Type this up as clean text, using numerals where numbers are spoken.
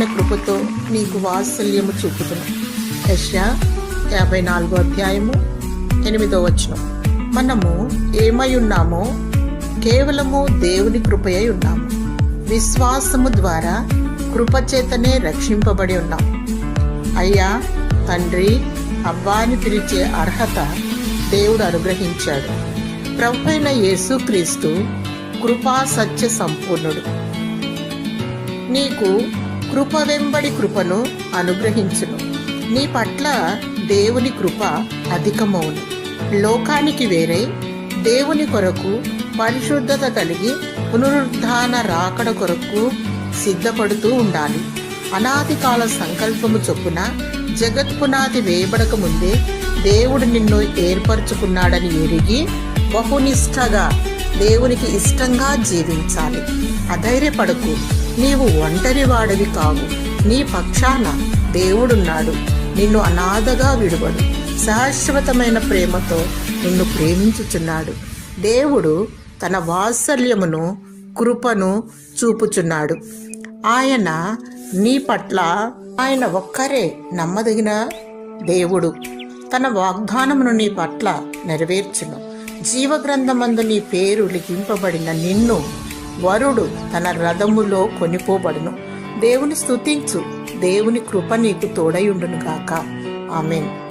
అధికమైన కృపతో నీకు వాత్సల్యము చూపుతును. యెషయా 54:8. మనము ఏమై ఉన్నామో కేవలము దేవుని కృపయై ఉన్నాము. విశ్వాసము ద్వారా కృపచేతనే రక్షింపబడి ఉన్నాం. అయ్యా, తండ్రి, అబ్బా అని పిలిచే అర్హత దేవుడు అనుగ్రహించాడు. ప్రభువైన యేసుక్రీస్తు కృపా సత్య సంపూర్ణుడు. నీకు కృప వెంబడి కృపను అనుగ్రహించును. నీ పట్ల దేవుని కృప అధికమవును. లోకానికి వేరే దేవుని కొరకు పరిశుద్ధత కలిగి పునరుద్ధాన రాకడ కొరకు సిద్ధపడుతూ ఉండాలి. అనాది కాల సంకల్పము చొప్పున జగత్పునాది వేయబడక ముందే దేవుడు నిన్ను ఏర్పరచుకున్నాడని ఎరిగి బహునిష్టగా దేవునికి ఇష్టంగా జీవించాలి. అధైర్యపడకు, నీవు ఒంటరి వాడివి కావు. నీ పక్షాన దేవుడున్నాడు. నిన్ను అనాథగా విడువడు. శాశ్వతమైన ప్రేమతో నిన్ను ప్రేమించుచున్నాడు. దేవుడు తన వాత్సల్యమును, కృపను చూపుచున్నాడు. ఆయన నీ పట్ల ఆయన ఒక్కరే నమ్మదగిన దేవుడు. తన వాగ్దానమును నీ పట్ల నెరవేర్చును. జీవగ్రంథమందు నీ పేరు లిఖింపబడిన నిన్ను వరుడు తన రథములో కొనిపోబడును. దేవుని స్తుతించు. దేవుని కృప నీకు తోడై ఉండును గాక. ఆమేన్.